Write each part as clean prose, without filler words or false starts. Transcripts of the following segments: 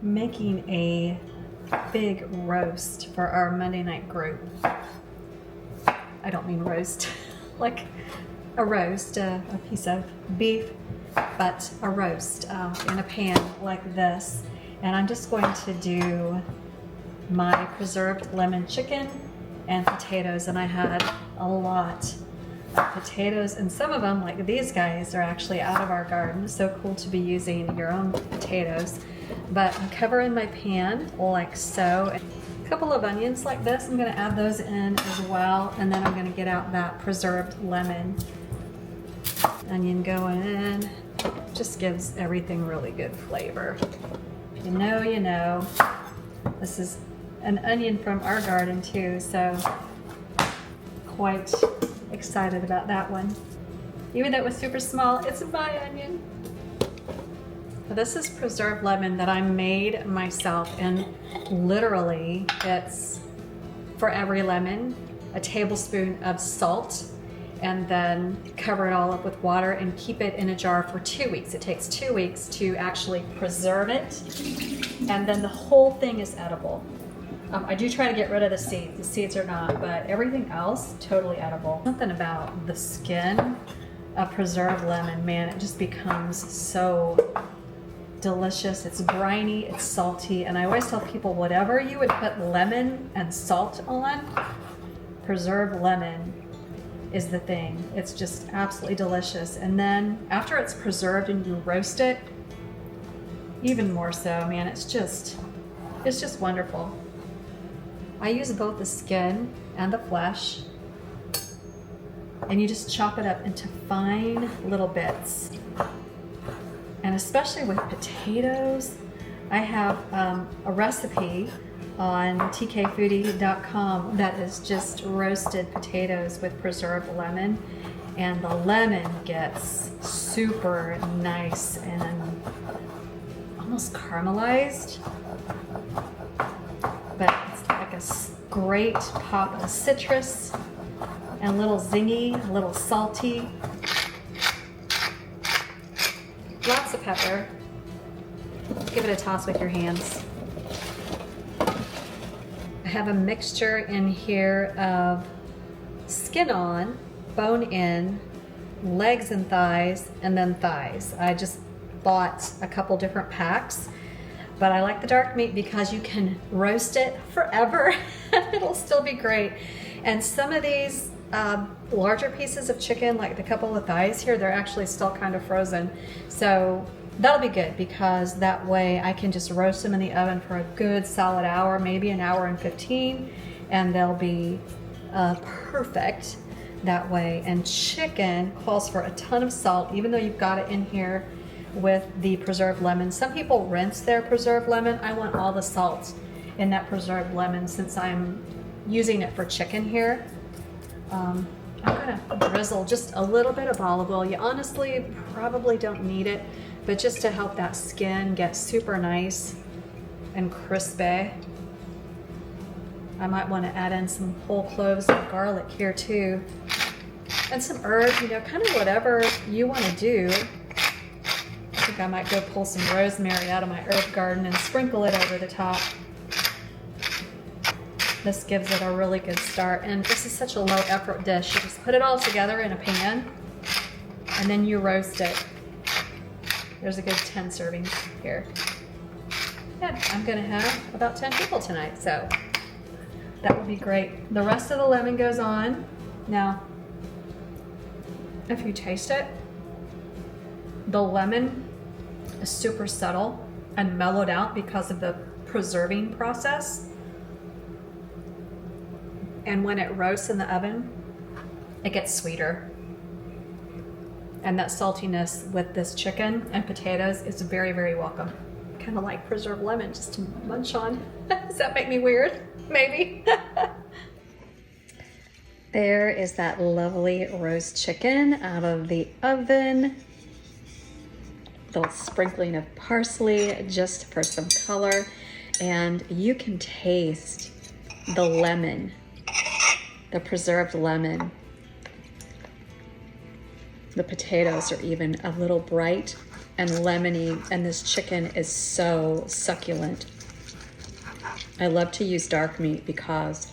making a big roast for our Monday night group. I don't mean roast, like a roast, a piece of beef, but a roast in a pan like this. And I'm just going to do my preserved lemon chicken and potatoes, and I had a lot of potatoes, and some of them, like these guys, are actually out of our garden. So cool to be using your own potatoes. But I'm covering my pan like so. A couple of onions like this, I'm going to add those in as well, and then I'm going to get out that preserved lemon. Onion going in, just gives everything really good flavor. You know, this is an onion from our garden too, so quite excited about that one. Even though it was super small, it's my onion. This is preserved lemon that I made myself, and literally it's for every lemon, a tablespoon of salt, and then cover it all up with water and keep it in a jar for 2 weeks. It takes 2 weeks to actually preserve it, and then the whole thing is edible. I do try to get rid of the seeds. The seeds are not, but everything else, totally edible. Something about the skin of preserved lemon, man, it just becomes so delicious. It's briny, it's salty, and I always tell people whatever you would put lemon and salt on, preserved lemon is the thing. It's just absolutely delicious. And then after it's preserved and you roast it, even more so, man, it's just wonderful. I use both the skin and the flesh, and you just chop it up into fine little bits. And especially with potatoes, I have a recipe on tkfoodie.com that is just roasted potatoes with preserved lemon, and the lemon gets super nice and almost caramelized, but it's like a great pop of citrus and a little zingy, a little salty. Lots of pepper. Give it a toss with your hands. I have a mixture in here of skin on, bone in, legs and thighs, and then thighs. I just bought a couple different packs, but I like the dark meat because you can roast it forever and it'll still be great. And some of these larger pieces of chicken, like the couple of thighs here, they're actually still kind of frozen. So that'll be good because that way I can just roast them in the oven for a good solid hour, maybe an hour and 15, and they'll be perfect that way. And chicken calls for a ton of salt, even though you've got it in here with the preserved lemon. Some people rinse their preserved lemon. I want all the salt in that preserved lemon since I'm using it for chicken here. I'm gonna drizzle just a little bit of olive oil. You honestly probably don't need it, but just to help that skin get super nice and crispy. I might want to add in some whole cloves of garlic here too, and some herbs, you know, kind of whatever you want to do. I think I might go pull some rosemary out of my herb garden and sprinkle it over the top. This gives it a really good start, and this is such a low effort dish. You just put it all together in a pan and then you roast it. There's a good 10 servings here. Yeah, I'm gonna have about 10 people tonight, so that would be great. The rest of the lemon goes on. Now, if you taste it, the lemon is super subtle and mellowed out because of the preserving process. And when it roasts in the oven, it gets sweeter. And that saltiness with this chicken and potatoes is very, very welcome. Kind of like preserved lemon just to munch on. Does that make me weird? Maybe. There is that lovely roast chicken out of the oven. A little sprinkling of parsley just for some color. And you can taste the lemon, the preserved lemon. The potatoes are even a little bright and lemony, and this chicken is so succulent. I love to use dark meat because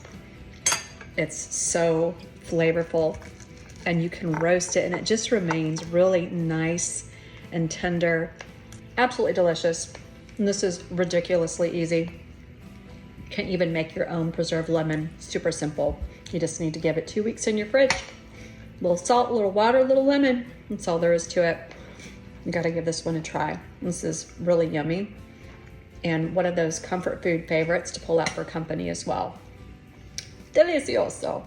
it's so flavorful, and you can roast it and it just remains really nice and tender. Absolutely delicious. And this is ridiculously easy. You can even make your own preserved lemon. Super simple. You just need to give it 2 weeks in your fridge. A little salt, a little water, a little lemon. That's all there is to it. You gotta give this one a try. This is really yummy, and one of those comfort food favorites to pull out for company as well. Delicioso.